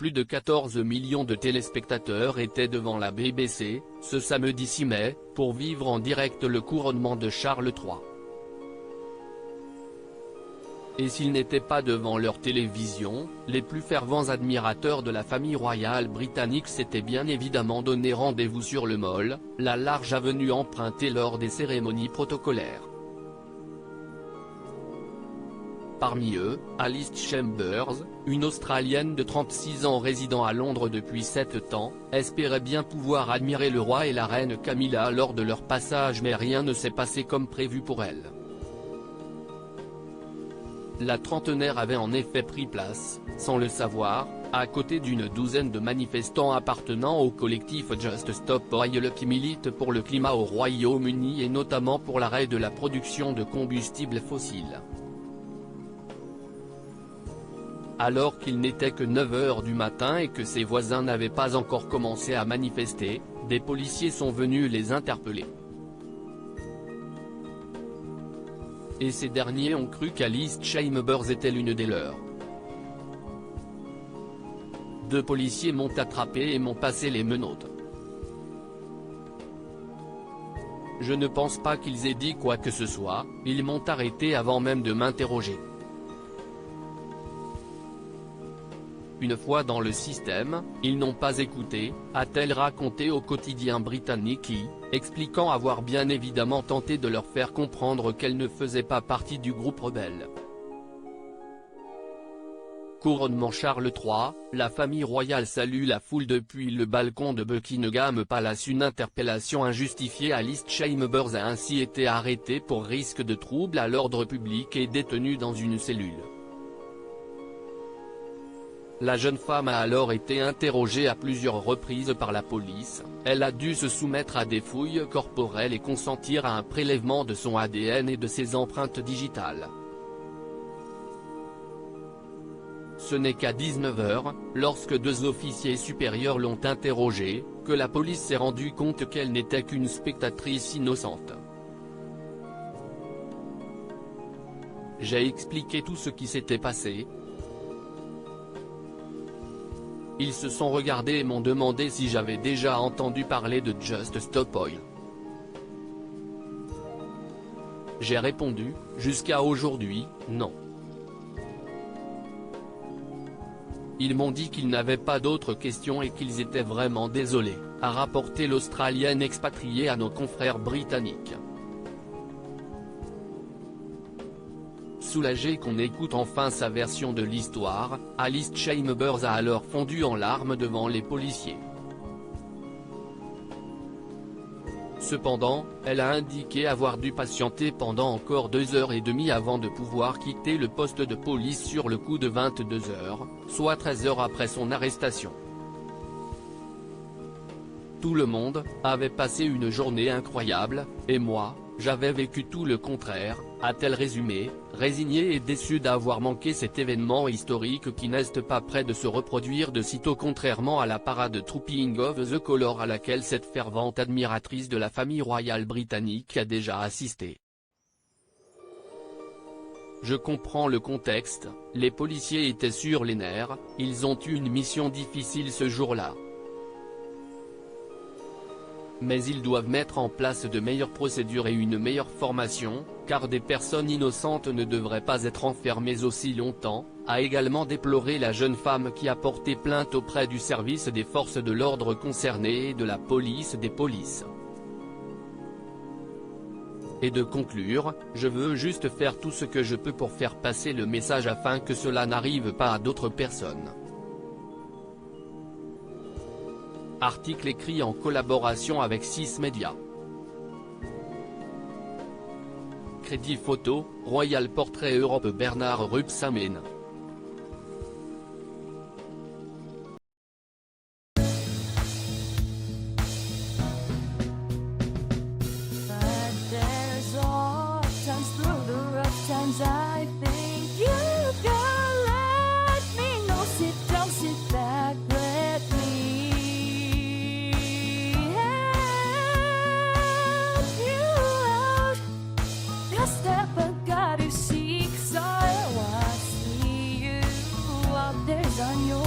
plus de 14 millions de téléspectateurs étaient devant la BBC, ce samedi 6 mai, pour vivre en direct le couronnement de Charles III. Et s'ils n'étaient pas devant leur télévision, les plus fervents admirateurs de la famille royale britannique s'étaient bien évidemment donné rendez-vous sur le Mall, la large avenue empruntée lors des cérémonies protocolaires. Parmi eux, Alice Chambers, une Australienne de 36 ans résidant à Londres depuis 7 ans, espérait bien pouvoir admirer le roi et la reine Camilla lors de leur passage, mais rien ne s'est passé comme prévu pour elle. La trentenaire avait en effet pris place, sans le savoir, à côté d'une douzaine de manifestants appartenant au collectif Just Stop Oil qui milite pour le climat au Royaume-Uni et notamment pour l'arrêt de la production de combustibles fossiles. Alors qu'il n'était que 9 h du matin et que ses voisins n'avaient pas encore commencé à manifester, des policiers sont venus les interpeller. Et ces derniers ont cru qu'Alice Chambers était l'une des leurs. 2 policiers m'ont attrapé et m'ont passé les menottes. Je ne pense pas qu'ils aient dit quoi que ce soit, ils m'ont arrêté avant même de m'interroger. Une fois dans le système, ils n'ont pas écouté, a-t-elle raconté au quotidien britannique qui, expliquant avoir bien évidemment tenté de leur faire comprendre qu'elle ne faisait pas partie du groupe rebelle. Couronnement Charles III, la famille royale salue la foule depuis le balcon de Buckingham Palace. Une interpellation injustifiée. Alice Chambers a ainsi été arrêtée pour risque de trouble à l'ordre public et détenue dans une cellule. La jeune femme a alors été interrogée à plusieurs reprises par la police, elle a dû se soumettre à des fouilles corporelles et consentir à un prélèvement de son ADN et de ses empreintes digitales. Ce n'est qu'à 19 h, lorsque 2 officiers supérieurs l'ont interrogée, que la police s'est rendue compte qu'elle n'était qu'une spectatrice innocente. J'ai expliqué tout ce qui s'était passé. Ils se sont regardés et m'ont demandé si j'avais déjà entendu parler de Just Stop Oil. J'ai répondu, jusqu'à aujourd'hui, non. Ils m'ont dit qu'ils n'avaient pas d'autres questions et qu'ils étaient vraiment désolés, a rapporté l'Australienne expatriée à nos confrères britanniques. Soulagée qu'on écoute enfin sa version de l'histoire, Alice Chambers a alors fondu en larmes devant les policiers. Cependant, elle a indiqué avoir dû patienter pendant encore 2h30 avant de pouvoir quitter le poste de police sur le coup de 22 h, soit 13 h après son arrestation. Tout le monde avait passé une journée incroyable, et moi, j'avais vécu tout le contraire, a-t-elle résumé, résignée et déçue d'avoir manqué cet événement historique qui n'est pas près de se reproduire de sitôt, contrairement à la parade Trooping of the Colour à laquelle cette fervente admiratrice de la famille royale britannique a déjà assisté. Je comprends le contexte, les policiers étaient sur les nerfs, ils ont eu une mission difficile ce jour-là. Mais ils doivent mettre en place de meilleures procédures et une meilleure formation, car des personnes innocentes ne devraient pas être enfermées aussi longtemps, a également déploré la jeune femme qui a porté plainte auprès du service des forces de l'ordre concernées et de la police des polices. Et de conclure, je veux juste faire tout ce que je peux pour faire passer le message afin que cela n'arrive pas à d'autres personnes. Article écrit en collaboration avec 6 médias. Crédit photo, Royal Portrait Europe. Bernard Rebsamen. On your